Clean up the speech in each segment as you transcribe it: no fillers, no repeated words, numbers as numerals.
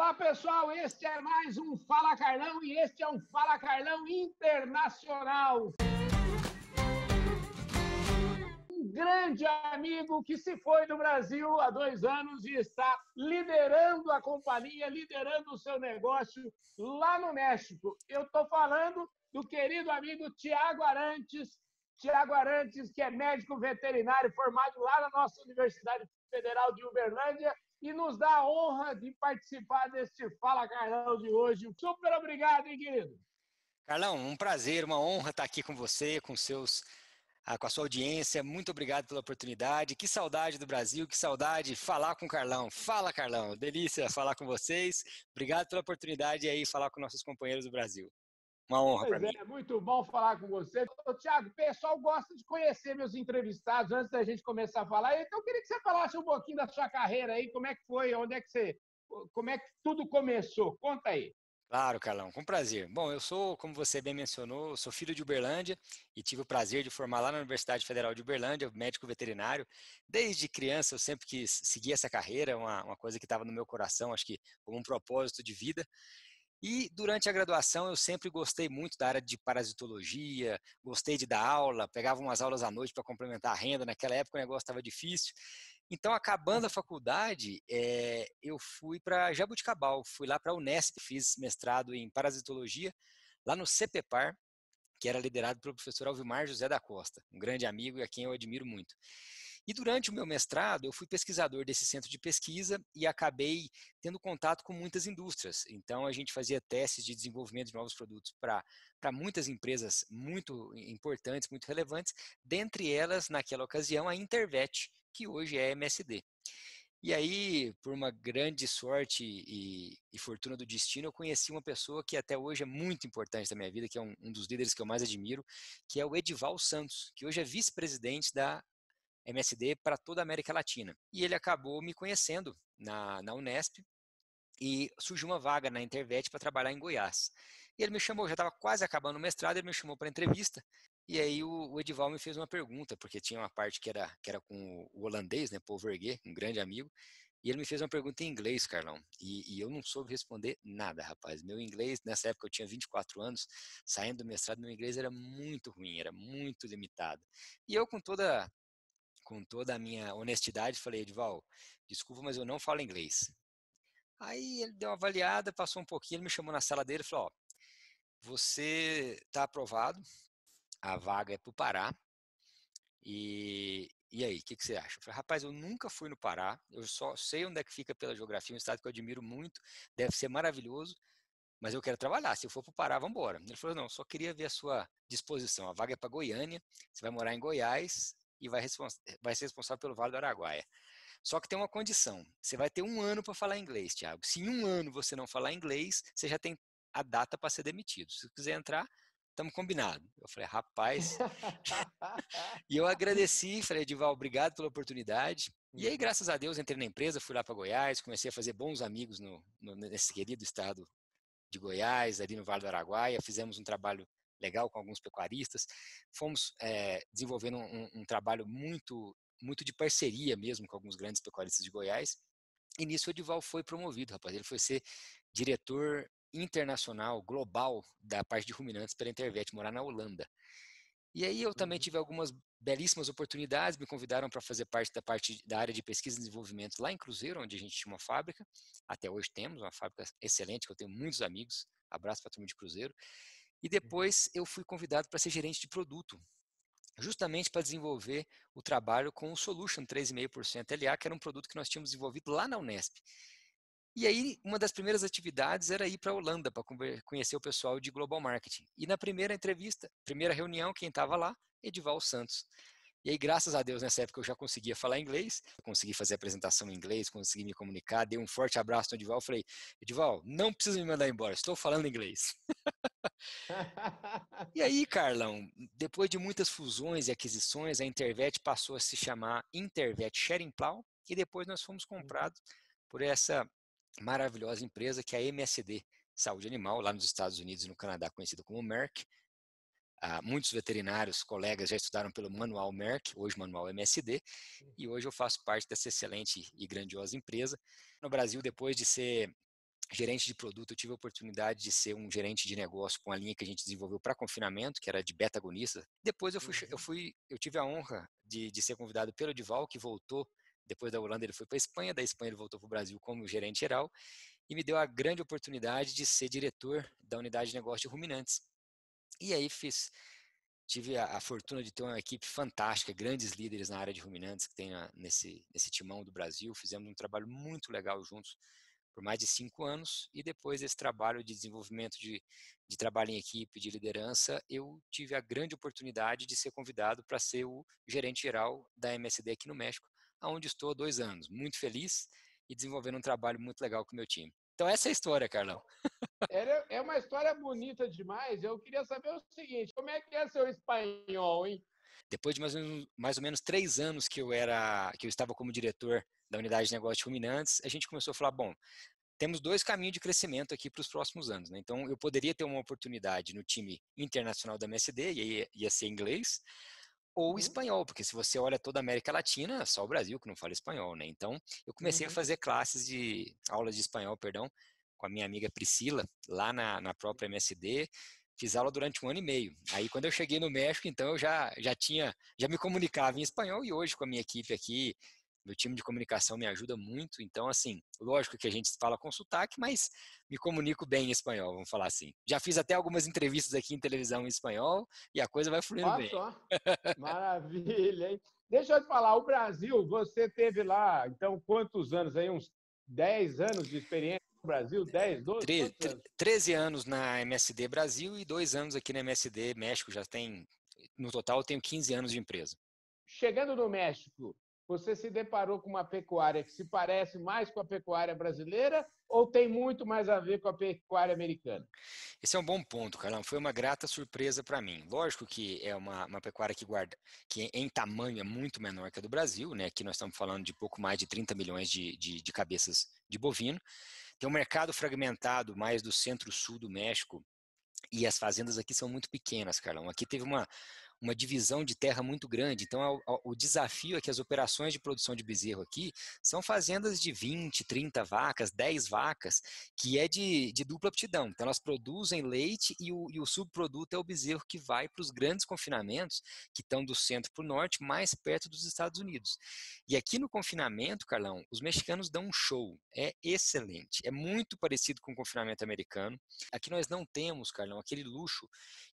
Olá, pessoal, este é mais um Fala Carlão e este é um Fala Carlão internacional. Um grande amigo que se foi do Brasil há 2 anos e está liderando a companhia, liderando o seu negócio lá no México. Eu estou falando do querido amigo Tiago Arantes. Tiago Arantes, que é médico veterinário formado lá na nossa Universidade Federal de Uberlândia, e nos dá a honra de participar deste Fala Carlão de hoje. Super obrigado, hein, querido? Carlão, um prazer, uma honra estar aqui com você, com a sua audiência. Muito obrigado pela oportunidade. Que saudade do Brasil, que saudade falar com o Carlão. Fala, Carlão. Delícia falar com vocês. Obrigado pela oportunidade aí falar com nossos companheiros do Brasil. Uma honra para Pois mim. é, muito bom falar com você. Tiago, o pessoal gosta de conhecer meus entrevistados antes da gente começar a falar. Então, eu queria que você falasse um pouquinho da sua carreira aí, como é que foi, como é que tudo começou? Conta aí. Claro, Carlão, com prazer. Bom, eu sou, como você bem mencionou, eu sou filho de Uberlândia e tive o prazer de formar lá na Universidade Federal de Uberlândia, médico veterinário. Desde criança eu sempre quis seguir essa carreira, uma coisa que estava no meu coração, acho que como um propósito de vida. E durante a graduação eu sempre gostei muito da área de parasitologia, gostei de dar aula, pegava umas aulas à noite para complementar a renda, naquela época o negócio estava difícil. Então, acabando a faculdade, eu fui para Jaboticabal, fui lá para a Unesp, fiz mestrado em parasitologia, lá no CPPAR, que era liderado pelo professor Alvimar José da Costa, um grande amigo e a quem eu admiro muito. E durante o meu mestrado, eu fui pesquisador desse centro de pesquisa e acabei tendo contato com muitas indústrias. Então, a gente fazia testes de desenvolvimento de novos produtos para muitas empresas muito importantes, muito relevantes, dentre elas, naquela ocasião, a Intervet, que hoje é MSD. E aí, por uma grande sorte e fortuna do destino, eu conheci uma pessoa que até hoje é muito importante na minha vida, que é um dos líderes que eu mais admiro, que é o Edival Santos, que hoje é vice-presidente da MSD para toda a América Latina. E ele acabou me conhecendo na Unesp e surgiu uma vaga na Intervet para trabalhar em Goiás. E ele me chamou, já estava quase acabando o mestrado, ele me chamou para entrevista. E aí o Edival me fez uma pergunta, porque tinha uma parte que era com o holandês, né, Paul Verguet, um grande amigo, e ele me fez uma pergunta em inglês, Carlão, e eu não soube responder nada, rapaz. Meu inglês, nessa época eu tinha 24 anos, saindo do mestrado, meu inglês era muito ruim, era muito limitado. E eu, com toda a minha honestidade, falei, Edival, desculpa, mas eu não falo inglês. Aí ele deu uma avaliada, passou um pouquinho, ele me chamou na sala dele e falou, ó, você está aprovado, a vaga é para o Pará, e aí, o que você acha? Eu falei, rapaz, eu nunca fui no Pará, eu só sei onde é que fica pela geografia, um estado que eu admiro muito, deve ser maravilhoso, mas eu quero trabalhar, se eu for para o Pará, vamos embora. Ele falou, não, só queria ver a sua disposição, a vaga é para Goiânia, você vai morar em Goiás e vai ser responsável pelo Vale do Araguaia. Só que tem uma condição, você vai ter 1 ano para falar inglês, Thiago. Se em 1 ano você não falar inglês, você já tem a data para ser demitido. Se quiser entrar, estamos combinados. Eu falei, rapaz, e eu agradeci, falei, Edival, obrigado pela oportunidade. E aí, graças a Deus, entrei na empresa, fui lá para Goiás, comecei a fazer bons amigos nesse querido estado de Goiás, ali no Vale do Araguaia, fizemos um trabalho legal com alguns pecuaristas, fomos desenvolvendo um trabalho muito de parceria mesmo com alguns grandes pecuaristas de Goiás, e nisso o Edival foi promovido, rapaz, ele foi ser diretor internacional, global, da parte de ruminantes pela Intervet, morar na Holanda. E aí eu também tive algumas belíssimas oportunidades, me convidaram para fazer parte da área de pesquisa e desenvolvimento lá em Cruzeiro, onde a gente tinha uma fábrica, até hoje temos uma fábrica excelente, que eu tenho muitos amigos, abraço para a turma de Cruzeiro, e depois eu fui convidado para ser gerente de produto, justamente para desenvolver o trabalho com o Solution 3,5% LA, que era um produto que nós tínhamos desenvolvido lá na Unesp. E aí, uma das primeiras atividades era ir para a Holanda para conhecer o pessoal de Global Marketing. E na primeira entrevista, primeira reunião, quem estava lá? Edival Santos. E aí, graças a Deus, nessa época eu já conseguia falar inglês, consegui fazer a apresentação em inglês, consegui me comunicar, dei um forte abraço no Edival, falei, Edival, não precisa me mandar embora, estou falando inglês. E aí, Carlão, depois de muitas fusões e aquisições, a Intervet passou a se chamar Intervet Sharing Plow, e depois nós fomos comprados por essa maravilhosa empresa que é a MSD Saúde Animal, lá nos Estados Unidos e no Canadá, conhecida como Merck. Muitos veterinários, colegas já estudaram pelo manual Merck, hoje manual MSD, e hoje eu faço parte dessa excelente e grandiosa empresa. No Brasil, depois de ser gerente de produto, eu tive a oportunidade de ser um gerente de negócio com a linha que a gente desenvolveu para confinamento, que era de beta-agonista. Depois eu tive a honra de ser convidado pelo Edival, que voltou, depois da Holanda ele foi para a Espanha, da Espanha ele voltou para o Brasil como gerente geral, e me deu a grande oportunidade de ser diretor da unidade de negócio de ruminantes. E aí tive a fortuna de ter uma equipe fantástica, grandes líderes na área de ruminantes que tem nesse timão do Brasil. Fizemos um trabalho muito legal juntos por mais de 5 anos, e depois desse trabalho de desenvolvimento de trabalho em equipe, de liderança, eu tive a grande oportunidade de ser convidado para ser o gerente geral da MSD aqui no México, onde estou há 2 anos, muito feliz e desenvolvendo um trabalho muito legal com o meu time. Então essa é a história, Carlão. É uma história bonita demais. Eu queria saber o seguinte: como é que é seu espanhol, hein? Depois de mais ou menos 3 anos que eu estava como diretor da unidade de negócio de ruminantes, a gente começou a falar, bom, temos 2 caminhos de crescimento aqui para os próximos anos, né? Então, eu poderia ter uma oportunidade no time internacional da MSD, e aí ia ser inglês, ou Uhum, espanhol, porque se você olha toda a América Latina, só o Brasil que não fala espanhol, né? Então, eu comecei a uhum. fazer aulas de espanhol, perdão, com a minha amiga Priscila, lá na própria MSD. Fiz aula durante 1 ano e meio. Aí, quando eu cheguei no México, então eu já me comunicava em espanhol, e hoje com a minha equipe aqui, meu time de comunicação me ajuda muito. Então, assim, lógico que a gente fala com sotaque, mas me comunico bem em espanhol, vamos falar assim. Já fiz até algumas entrevistas aqui em televisão em espanhol e a coisa vai fluindo Olha bem. só, maravilha, hein? Deixa eu te falar, o Brasil, você teve lá, então, quantos anos aí? Uns 10 anos de experiência no Brasil? 10, 12? Quantos anos? 13 anos na MSD Brasil e 2 anos aqui na MSD México. No total, eu tenho 15 anos de empresa. Chegando no México, você se deparou com uma pecuária que se parece mais com a pecuária brasileira ou tem muito mais a ver com a pecuária americana? Esse é um bom ponto, Carlão. Foi uma grata surpresa para mim. Lógico que é uma pecuária que em tamanho é muito menor que a do Brasil, né? Aqui nós estamos falando de pouco mais de 30 milhões de cabeças de bovino. Tem um mercado fragmentado mais do centro-sul do México, e as fazendas aqui são muito pequenas, Carlão. Aqui teve uma divisão de terra muito grande. Então, o desafio é que as operações de produção de bezerro aqui são fazendas de 20, 30 vacas, 10 vacas, que é de dupla aptidão. Então, elas produzem leite e o subproduto é o bezerro que vai para os grandes confinamentos que estão do centro para o norte, mais perto dos Estados Unidos. E aqui no confinamento, Carlão, os mexicanos dão um show. É excelente. É muito parecido com o confinamento americano. Aqui nós não temos, Carlão, aquele luxo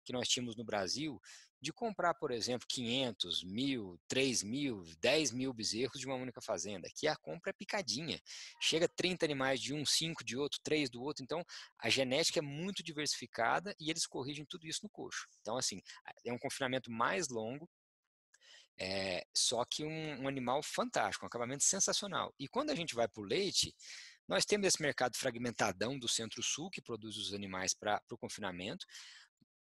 que nós tínhamos no Brasil de comprar, por exemplo, 500, 1.000, 3.000, 10.000 bezerros de uma única fazenda. Aqui a compra é picadinha. Chega 30 animais de um, 5 de outro, 3 do outro. Então, a genética é muito diversificada e eles corrigem tudo isso no coxo. Então, assim, é um confinamento mais longo, só que um animal fantástico, um acabamento sensacional. E quando a gente vai para o leite, nós temos esse mercado fragmentadão do Centro-Sul, que produz os animais para o confinamento,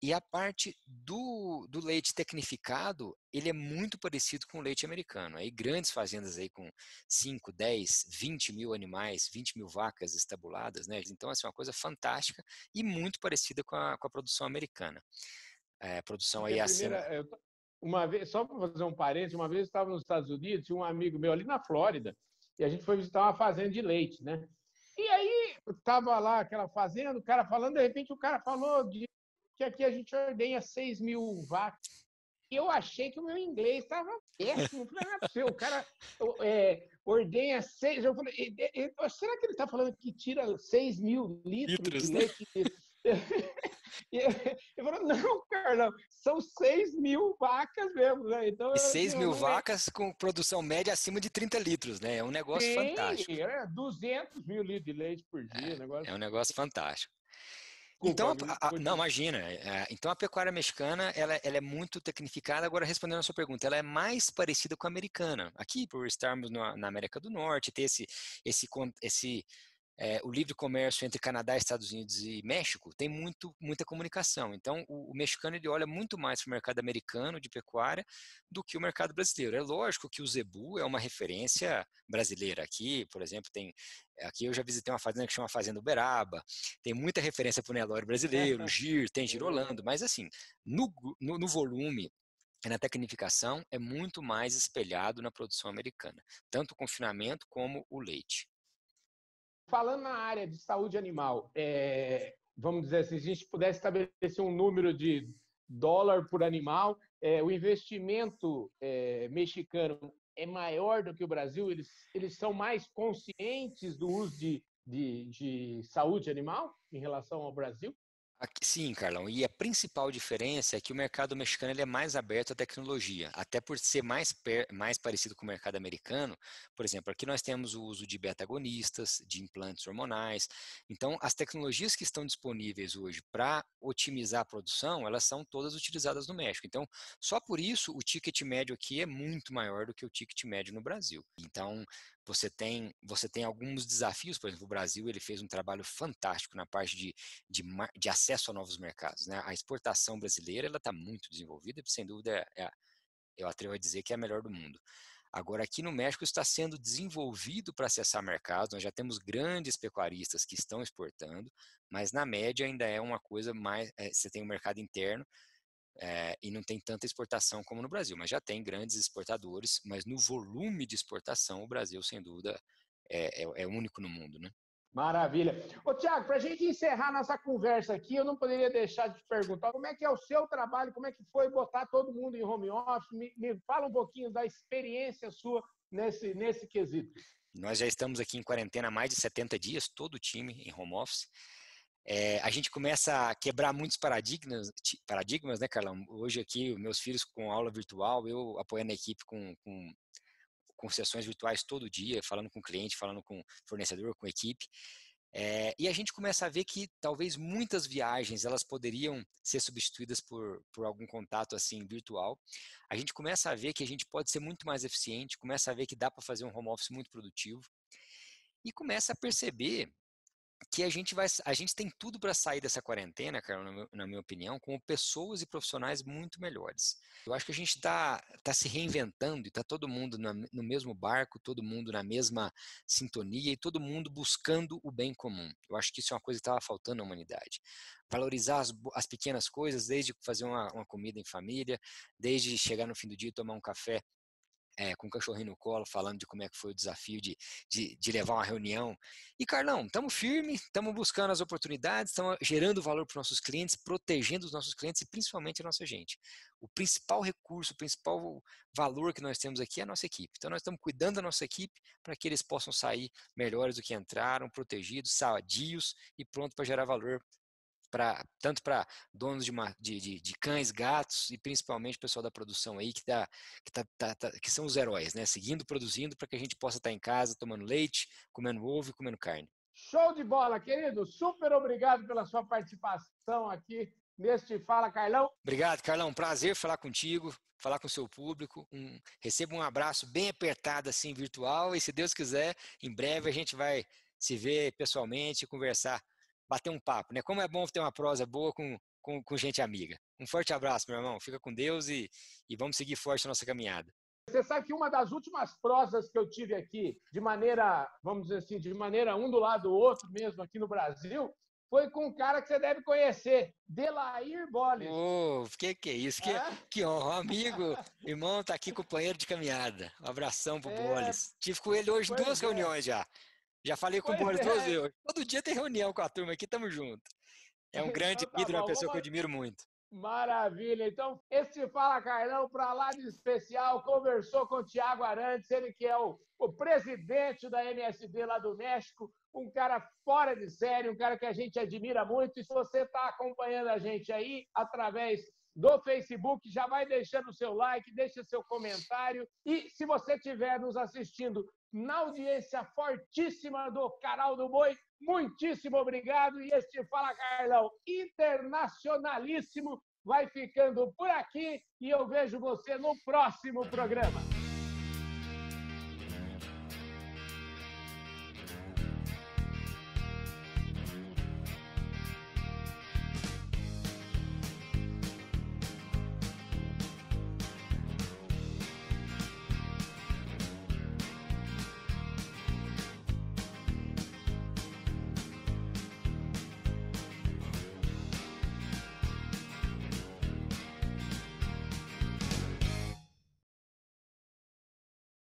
e a parte do leite tecnificado, ele é muito parecido com o leite americano. Aí grandes fazendas aí com 5, 10, 20 mil animais, 20 mil vacas estabuladas, né? Então, assim, uma coisa fantástica e muito parecida com a produção americana. Produção Porque aí a acima... primeira, uma vez, só para fazer um parênteses, uma vez eu estava nos Estados Unidos, tinha um amigo meu ali na Flórida, e a gente foi visitar uma fazenda de leite, né? E aí estava lá aquela fazenda, o cara falando, de repente o cara falou que aqui a gente ordenha 6.000 vacas. E eu achei que o meu inglês estava péssimo. Eu falei, não é possível, o cara ordenha 6. Eu falei, será que ele está falando que tira 6.000 litros de Litros, né? leite? E ele falou, não, Carlão, são 6.000 vacas mesmo, né? Então, E assim, 6 eu mil não é. vacas com produção média acima de 30 litros, né? É um negócio Tem fantástico. 200 mil litros de leite por dia, É negócio. um negócio fantástico. Então, Desculpa, não, continua. imagina. Então, a pecuária mexicana, ela é muito tecnificada. Agora, respondendo a sua pergunta, ela é mais parecida com a americana. Aqui, por estarmos na América do Norte, ter esse o livre comércio entre Canadá, Estados Unidos e México tem muita comunicação. Então, o mexicano ele olha muito mais para o mercado americano de pecuária do que o mercado brasileiro. É lógico que o zebu é uma referência brasileira. Aqui, por exemplo, aqui eu já visitei uma fazenda que chama Fazenda Uberaba, tem muita referência para o Nelore brasileiro, Gir, tem Girolando, mas assim, no volume e na tecnificação é muito mais espelhado na produção americana, tanto o confinamento como o leite. Falando na área de saúde animal, vamos dizer assim, se a gente pudesse estabelecer um número de dólar por animal, o investimento mexicano é maior do que o Brasil? Eles são mais conscientes do uso de saúde animal em relação ao Brasil? Sim, Carlão, e a principal diferença é que o mercado mexicano ele é mais aberto à tecnologia, até por ser mais parecido com o mercado americano. Por exemplo, aqui nós temos o uso de beta-agonistas, de implantes hormonais. Então, as tecnologias que estão disponíveis hoje para otimizar a produção, elas são todas utilizadas no México. Então, só por isso o ticket médio aqui é muito maior do que o ticket médio no Brasil. Então, você tem alguns desafios. Por exemplo, o Brasil ele fez um trabalho fantástico na parte de acesso a novos mercados, né? A exportação brasileira ela está muito desenvolvida, sem dúvida eu atrevo a dizer que é a melhor do mundo. Agora, aqui no México está sendo desenvolvido para acessar mercados, nós já temos grandes pecuaristas que estão exportando, mas na média ainda é uma coisa mais, você tem um mercado interno, e não tem tanta exportação como no Brasil, mas já tem grandes exportadores, mas no volume de exportação o Brasil, sem dúvida, é único no mundo, né? Maravilha. Ô, Tiago, para a gente encerrar nossa conversa aqui, eu não poderia deixar de te perguntar como é que é o seu trabalho, como é que foi botar todo mundo em home office? Me fala um pouquinho da experiência sua nesse quesito. Nós já estamos aqui em quarentena há mais de 70 dias, todo o time em home office. A gente começa a quebrar muitos paradigmas, né, Carlão? Hoje aqui, meus filhos com aula virtual, eu apoiando a equipe com sessões virtuais todo dia, falando com cliente, falando com fornecedor, com equipe. E a gente começa a ver que talvez muitas viagens elas poderiam ser substituídas por algum contato assim virtual. A gente começa a ver que a gente pode ser muito mais eficiente, começa a ver que dá para fazer um home office muito produtivo e começa a perceber que a gente tem tudo para sair dessa quarentena, cara, na minha opinião, com pessoas e profissionais muito melhores. Eu acho que a gente tá se reinventando e está todo mundo no mesmo barco, todo mundo na mesma sintonia e todo mundo buscando o bem comum. Eu acho que isso é uma coisa que estava faltando na humanidade. Valorizar as pequenas coisas, desde fazer uma comida em família, desde chegar no fim do dia e tomar um café com o cachorrinho no colo, falando de como é que foi o desafio de levar uma reunião. E, Carlão, estamos firmes, estamos buscando as oportunidades, estamos gerando valor para os nossos clientes, protegendo os nossos clientes e principalmente a nossa gente. O principal recurso, o principal valor que nós temos aqui é a nossa equipe. Então, nós estamos cuidando da nossa equipe para que eles possam sair melhores do que entraram, protegidos, sadios e prontos para gerar valor tanto para donos de cães, gatos e principalmente o pessoal da produção aí que são os heróis, né? Seguindo, produzindo para que a gente possa estar em casa tomando leite, comendo ovo e comendo carne. Show de bola, querido. Super obrigado pela sua participação aqui neste Fala Carlão. Obrigado, Carlão. Um prazer falar contigo, falar com o seu público. Receba um abraço bem apertado assim virtual e se Deus quiser, em breve a gente vai se ver pessoalmente, conversar, bater um papo, né? Como é bom ter uma prosa boa com gente amiga. Um forte abraço, meu irmão. Fica com Deus e vamos seguir forte a nossa caminhada. Você sabe que uma das últimas prosas que eu tive aqui, de maneira, vamos dizer assim, de maneira um do lado do outro mesmo aqui no Brasil, foi com um cara que você deve conhecer, Delair Bolles. Que é isso? Que honra. Amigo, irmão, tá aqui companheiro de caminhada. Um abração pro Bolles. Tive com ele hoje 2 reuniões já. Já falei com o Bolles 2 vezes. Todo dia tem reunião com a turma aqui, tamo junto. É um grande líder, uma pessoa que eu admiro muito. Maravilha. Então, esse Fala Carlão, para lá de especial, conversou com o Tiago Arantes, ele que é o presidente da MSD lá do México, um cara fora de série, um cara que a gente admira muito. E se você está acompanhando a gente aí através do Facebook, já vai deixando o seu like, deixa seu comentário. E se você estiver nos assistindo na audiência fortíssima do Canal do Boi, muitíssimo obrigado. E este Fala Carlão internacionalíssimo vai ficando por aqui e eu vejo você no próximo programa.